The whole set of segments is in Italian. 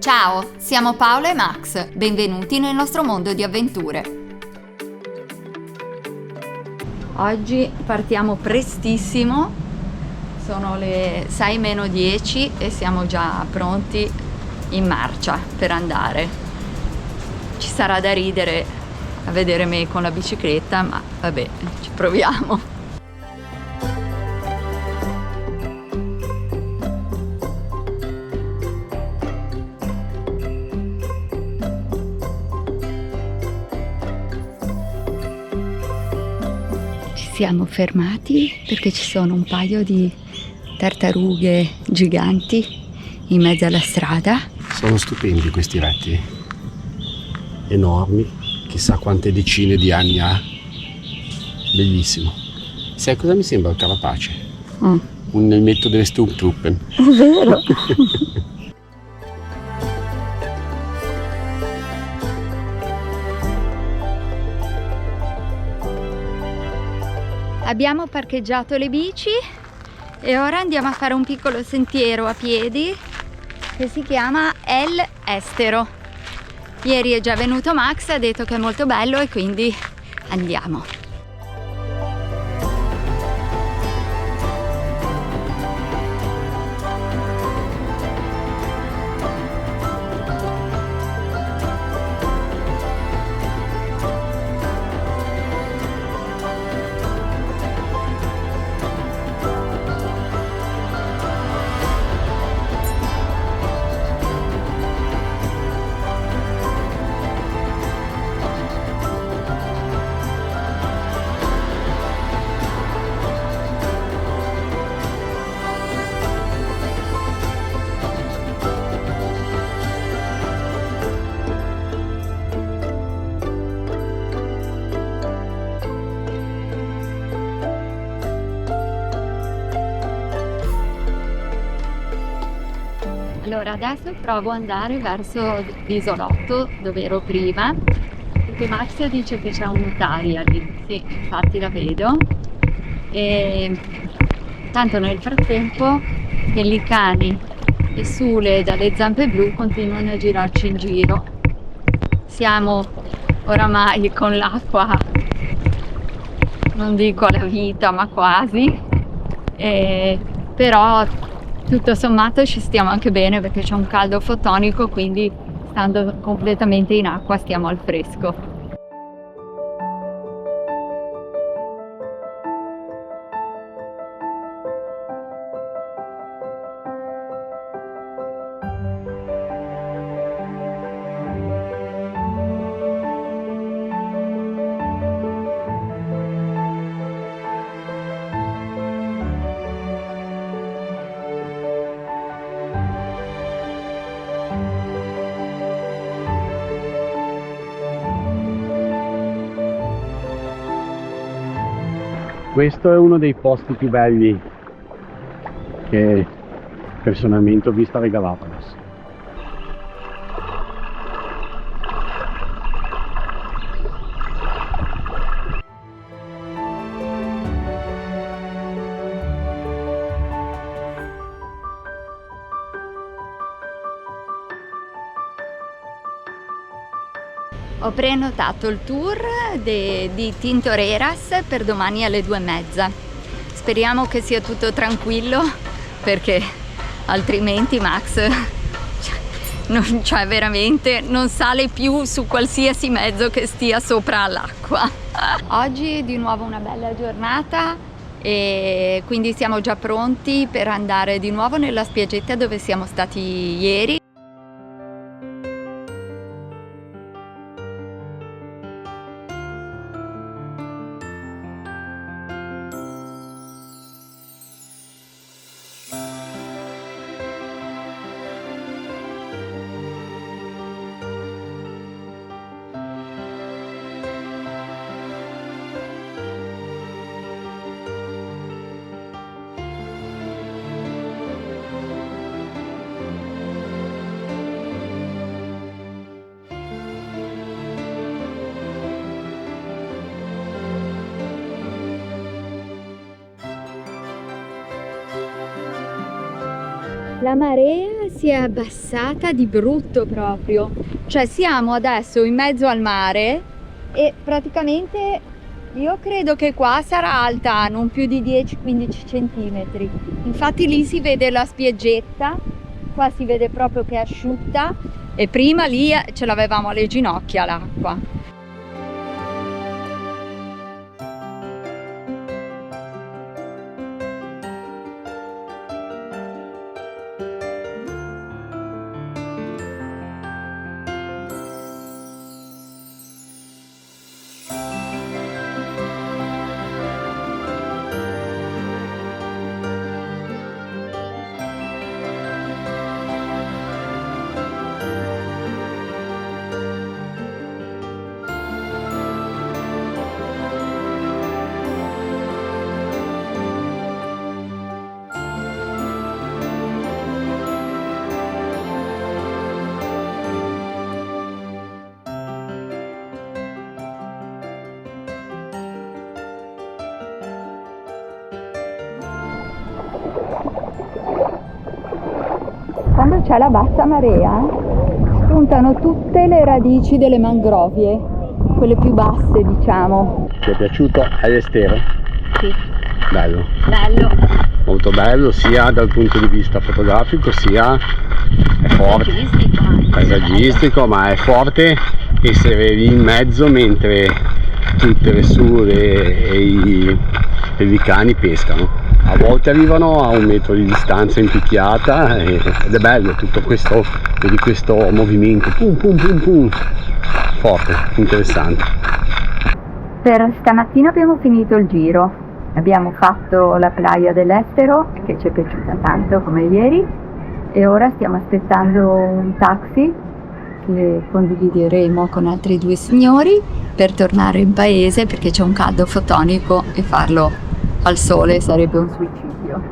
Ciao, siamo Paolo e Max, benvenuti nel nostro mondo di avventure. Oggi partiamo prestissimo, sono le 6 meno 10 e siamo già pronti in marcia per andare. Ci sarà da ridere a vedere me con la bicicletta, ma vabbè, ci proviamo. Siamo fermati perché ci sono un paio di tartarughe giganti in mezzo alla strada. Sono stupendi questi rettili, enormi, chissà quante decine di anni ha. Bellissimo. Sai cosa mi sembra il carapace? Un elmetto delle Sturmtruppen. È vero. Abbiamo parcheggiato le bici e ora andiamo a fare un piccolo sentiero a piedi che si chiama El Estero. Ieri è già venuto Max, ha detto che è molto bello e quindi andiamo. Allora adesso provo ad andare verso l'isolotto dove ero prima, perché Max dice che c'è un'otaria lì, sì, infatti la vedo. E tanto nel frattempo i licani e Sule dalle zampe blu continuano a girarci in giro. Siamo oramai con l'acqua, non dico alla vita, ma quasi, però tutto sommato ci stiamo anche bene perché c'è un caldo fotonico, quindi stando completamente in acqua stiamo al fresco. Questo è uno dei posti più belli che personalmente ho visto alle Galapagos. Ho prenotato il tour di Tintoreras per domani alle 2:30. Speriamo che sia tutto tranquillo perché altrimenti Max veramente non sale più su qualsiasi mezzo che stia sopra l'acqua. Oggi è di nuovo una bella giornata e quindi siamo già pronti per andare di nuovo nella spiaggetta dove siamo stati ieri. La marea si è abbassata di brutto proprio, cioè siamo adesso in mezzo al mare e praticamente io credo che qua sarà alta non più di 10-15 centimetri. Infatti lì si vede la spiaggetta, qua si vede proprio che è asciutta e prima lì ce l'avevamo alle ginocchia l'acqua. Quando c'è la bassa marea spuntano tutte le radici delle mangrovie, quelle più basse diciamo. Ti è piaciuto all'esterno? Sì. Bello. Bello. Molto bello sia dal punto di vista fotografico sia è forte, paesaggistico, ma è forte essere lì in mezzo mentre tutte le sure e i pellicani pescano. A volte arrivano a 1 metro di distanza in picchiata ed è bello tutto questo, vedi questo movimento, pum pum pum pum, forte, interessante. Per stamattina abbiamo finito il giro, abbiamo fatto la playa dell'Estero che ci è piaciuta tanto come ieri e ora stiamo aspettando un taxi che condivideremo con altri 2 signori per tornare in paese perché c'è un caldo fotonico e farlo al sole sarebbe un suicidio.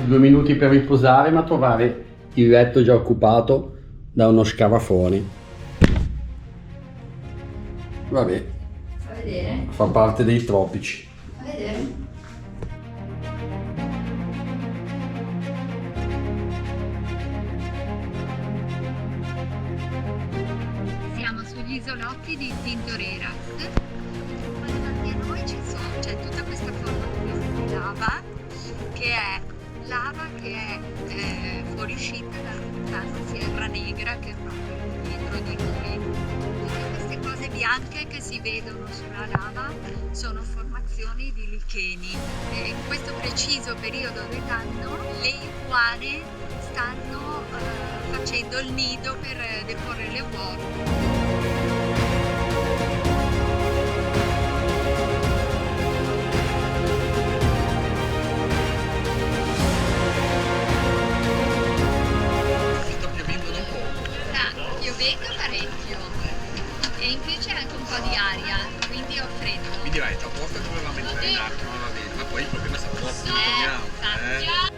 Due minuti per riposare ma trovare il letto già occupato da uno scarafone. Vabbè, A vedere? fa parte dei tropici. A vedere? Siamo sugli isolotti di Tintoreras. Qua davanti a noi c'è tutta questa formazione di lava che è fuoriuscita dal vulcano Sierra Negra che è proprio dietro di noi. Tutte queste cose bianche che si vedono sulla lava sono formazioni di licheni e in questo preciso periodo dell'anno le iguane stanno facendo il nido per deporre le uova. Piovendo parecchio e in più c'è anche un po' di aria, quindi ho freddo. Quindi vai, a posto che dovevamo entrare in acqua, non va bene, ma poi il problema è stato troppo, torniamo.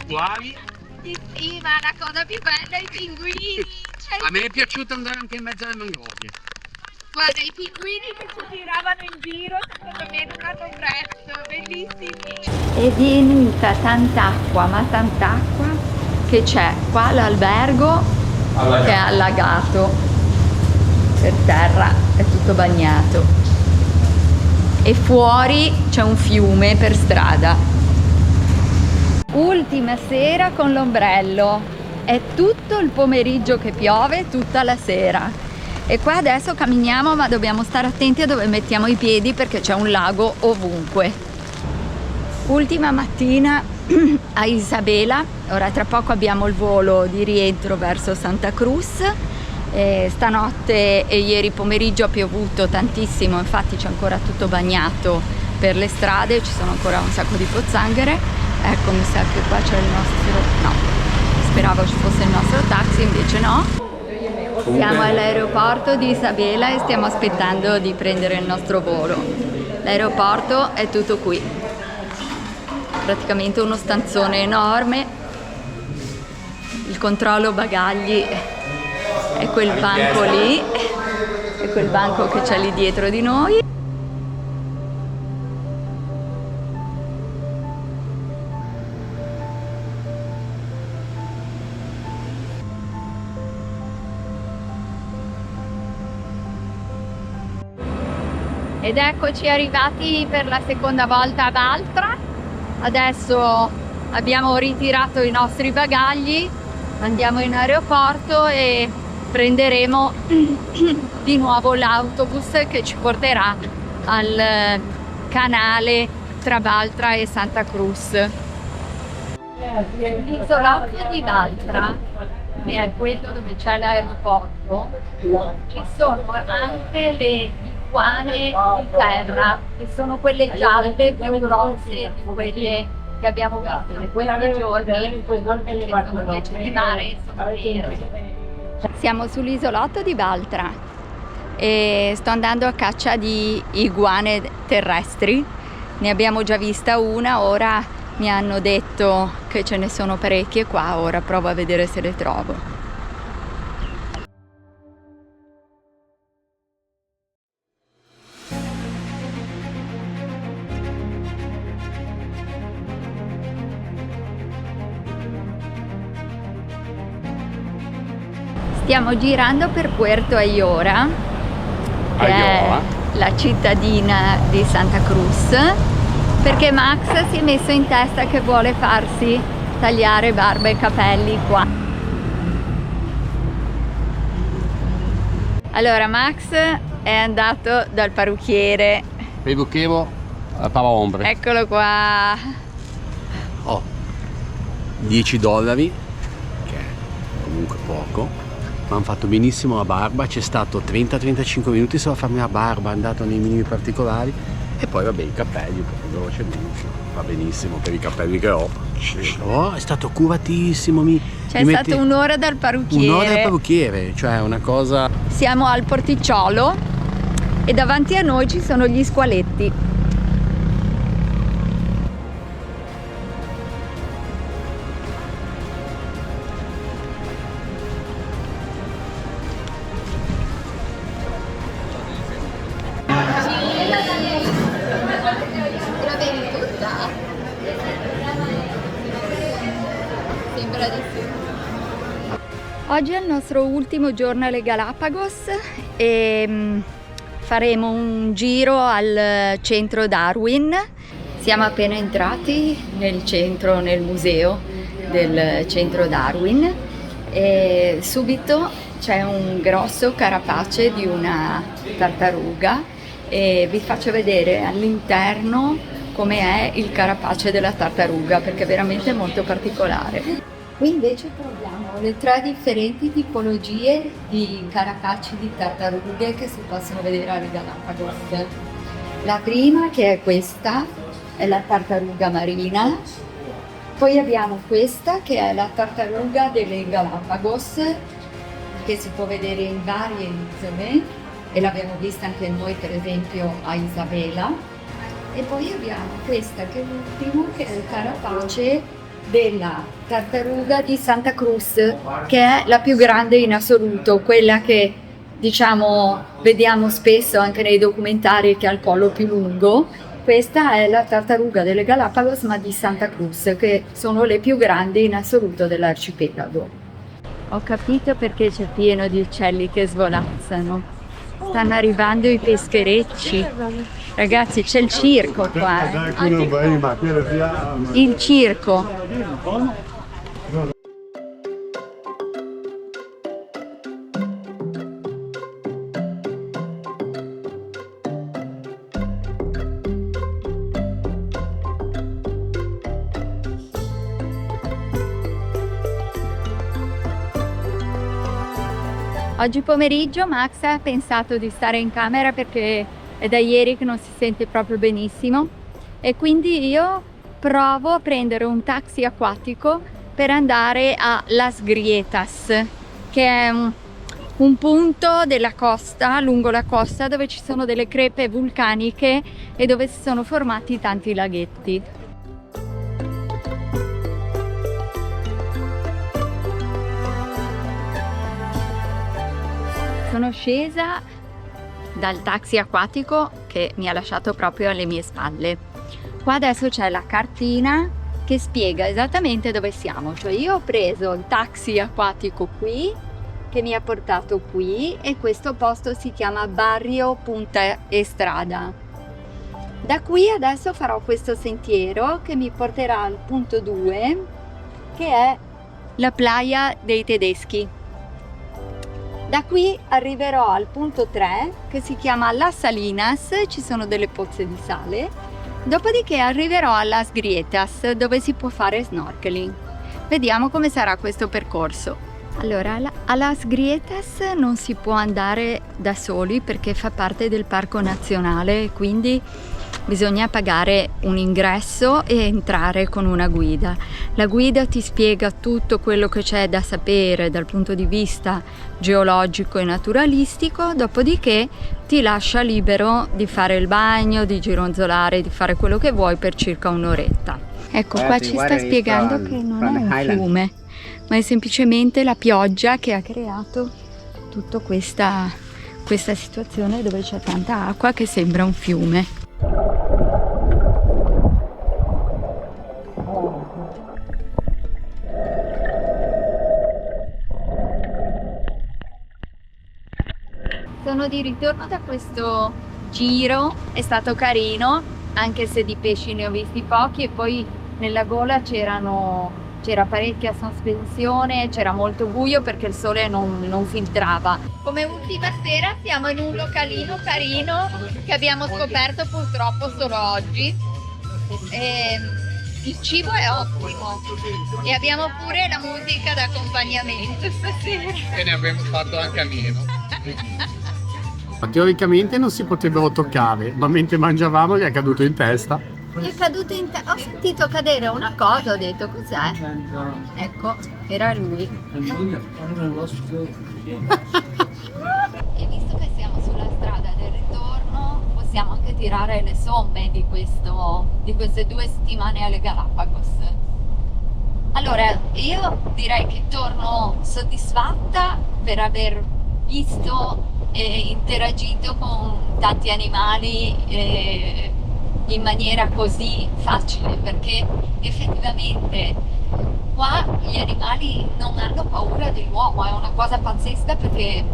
Quali? Sì, ma la cosa più bella è i pinguini. A me è piaciuto andare anche in mezzo alle mangrovie. Guarda, i pinguini che si giravano in giro, secondo me è durato presto, bellissimi. È venuta tant'acqua, ma tant'acqua, che c'è qua l'albergo che è allagato per terra, è tutto bagnato. E fuori c'è un fiume per strada. Ultima sera con l'ombrello. È tutto il pomeriggio che piove, tutta la sera. E qua adesso camminiamo, ma dobbiamo stare attenti a dove mettiamo i piedi perché c'è un lago ovunque. Ultima mattina a Isabela, ora tra poco abbiamo il volo di rientro verso Santa Cruz. Stanotte e ieri pomeriggio ha piovuto tantissimo, infatti c'è ancora tutto bagnato per le strade, ci sono ancora un sacco di pozzanghere. Ecco, mi sa che qua c'è il nostro... no, speravo ci fosse il nostro taxi, invece no. Siamo all'aeroporto di Isabela e stiamo aspettando di prendere il nostro volo. L'aeroporto è tutto qui, praticamente uno stanzone enorme. Il controllo bagagli è quel banco lì, è quel banco che c'è lì dietro di noi. Ed eccoci arrivati per la seconda volta a Baltra. Adesso abbiamo ritirato i nostri bagagli, andiamo in aeroporto e prenderemo di nuovo l'autobus che ci porterà al canale tra Baltra e Santa Cruz. L'isolotto di Baltra è quello dove c'è l'aeroporto. Ci sono anche le iguane di terra, che sono quelle gialle più grosse di quelle che abbiamo visto in questi giorni, che sono invece di mare sono nere. Siamo sull'isolotto di Baltra e sto andando a caccia di iguane terrestri. Ne abbiamo già vista una, ora mi hanno detto che ce ne sono parecchie qua, ora provo a vedere se le trovo. Stiamo girando per Puerto Ayora, che è la cittadina di Santa Cruz, perché Max si è messo in testa che vuole farsi tagliare barba e capelli qua. Allora Max è andato dal parrucchiere. Perucchero para ombre. Eccolo qua. Oh, $10, che è comunque poco. Mi hanno fatto benissimo la barba, c'è stato 30-35 minuti solo a farmi la barba, è andato nei minimi particolari e poi vabbè i capelli un po' più velocemente, va benissimo per i capelli che ho. Oh, è stato curatissimo, c'è stata un'ora dal parrucchiere. Un'ora dal parrucchiere, cioè una cosa... Siamo al porticciolo e davanti a noi ci sono gli squaletti. Oggi è il nostro ultimo giorno alle Galapagos e faremo un giro al centro Darwin. Siamo appena entrati nel centro, nel museo del centro Darwin e subito c'è un grosso carapace di una tartaruga e vi faccio vedere all'interno come è il carapace della tartaruga perché è veramente molto particolare. Qui invece troviamo le 3 differenti tipologie di carapaci di tartarughe che si possono vedere alle Galapagos. La prima, che è questa, è la tartaruga marina. Poi abbiamo questa, che è la tartaruga delle Galapagos, che si può vedere in varie isole e l'abbiamo vista anche noi per esempio a Isabela. E poi abbiamo questa che è l'ultimo, che è il carapace della tartaruga di Santa Cruz, che è la più grande in assoluto, quella che diciamo vediamo spesso anche nei documentari, che ha il collo più lungo. Questa è la tartaruga delle Galapagos, ma di Santa Cruz, che sono le più grandi in assoluto dell'arcipelago. Ho capito perché c'è pieno di uccelli che svolazzano. Stanno arrivando i pescherecci. Ragazzi, c'è il circo qua. Il circo. Oggi pomeriggio Max ha pensato di stare in camera perché è da ieri che non si sente proprio benissimo, e quindi io provo a prendere un taxi acquatico per andare a Las Grietas, che è un punto della costa, lungo la costa, dove ci sono delle crepe vulcaniche e dove si sono formati tanti laghetti. Sono scesa dal taxi acquatico che mi ha lasciato proprio alle mie spalle. Qua adesso c'è la cartina che spiega esattamente dove siamo. Cioè io ho preso il taxi acquatico qui, che mi ha portato qui, e questo posto si chiama Barrio Punta Estrada. Da qui adesso farò questo sentiero che mi porterà al punto 2, che è la Playa dei Tedeschi. Da qui arriverò al punto 3, che si chiama Las Salinas, ci sono delle pozze di sale. Dopodiché arriverò a Las Grietas, dove si può fare snorkeling. Vediamo come sarà questo percorso. Allora, a Las Grietas non si può andare da soli perché fa parte del parco nazionale, quindi bisogna pagare un ingresso e entrare con una guida. La guida ti spiega tutto quello che c'è da sapere dal punto di vista geologico e naturalistico, dopodiché ti lascia libero di fare il bagno, di gironzolare, di fare quello che vuoi per circa un'oretta. Ecco, qua ci sta spiegando che non è un fiume, ma è semplicemente la pioggia che ha creato tutta questa situazione dove c'è tanta acqua che sembra un fiume. Sono di ritorno da questo giro, è stato carino, anche se di pesci ne ho visti pochi, e poi nella gola c'era parecchia sospensione, c'era molto buio perché il sole non filtrava. Come ultima sera siamo in un localino carino che abbiamo scoperto purtroppo solo oggi. Il cibo è ottimo e abbiamo pure la musica d'accompagnamento stasera. E ne abbiamo fatto anche a meno. Teoricamente non si potrebbero toccare, ma mentre mangiavamo gli è caduto in testa. Mi è caduto in testa, ho sentito cadere una cosa, ho detto cos'è? Ecco, era lui. E visto che siamo sulla strada del ritorno, possiamo anche tirare le somme di queste 2 settimane alle Galapagos. Allora, io direi che torno soddisfatta per aver visto e interagito con tanti animali in maniera così facile, perché effettivamente qua gli animali non hanno paura dell'uomo. È una cosa pazzesca, perché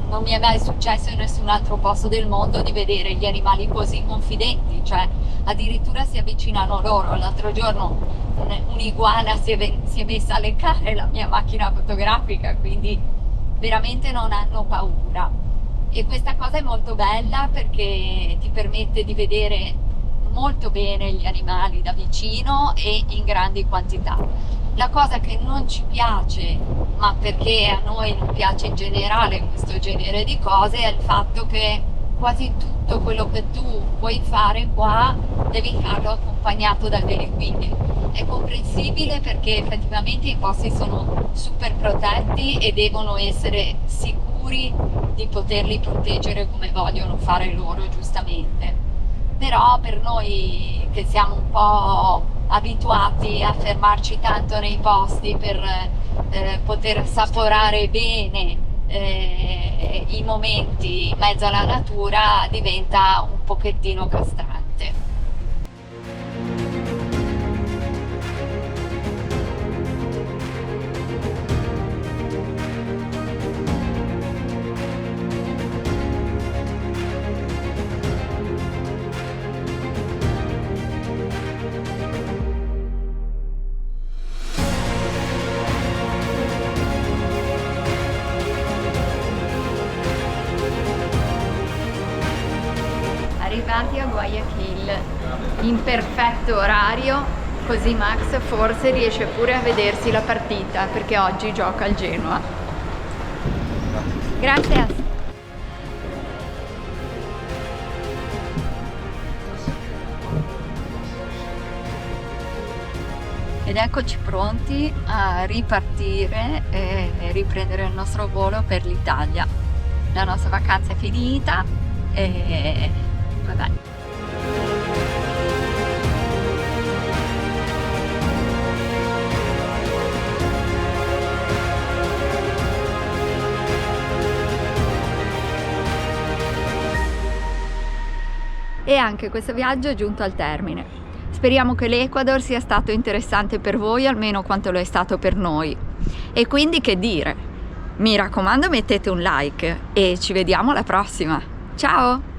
non mi è mai successo in nessun altro posto del mondo di vedere gli animali così confidenti, cioè addirittura si avvicinano loro. L'altro giorno un'iguana si è messa a leccare la mia macchina fotografica, quindi veramente non hanno paura. E questa cosa è molto bella perché ti permette di vedere molto bene gli animali da vicino e in grandi quantità. La cosa che non ci piace, ma perché a noi non piace in generale questo genere di cose, è il fatto che quasi tutto quello che tu vuoi fare qua devi farlo accompagnato da delle guide. È comprensibile perché effettivamente i posti sono super protetti e devono essere sicuri di poterli proteggere come vogliono fare loro, giustamente. Però per noi che siamo un po' abituati a fermarci tanto nei posti per poter assaporare bene i momenti in mezzo alla natura, diventa un pochettino castrante. Arrivati a Guayaquil in perfetto orario, così Max forse riesce pure a vedersi la partita, perché oggi gioca al Genoa. Grazie. Ed eccoci pronti a ripartire e riprendere il nostro volo per l'Italia. La nostra vacanza è finita e vabbè. E anche questo viaggio è giunto al termine. Speriamo che l'Ecuador sia stato interessante per voi almeno quanto lo è stato per noi. E quindi che dire? Mi raccomando, mettete un like e ci vediamo alla prossima. Ciao!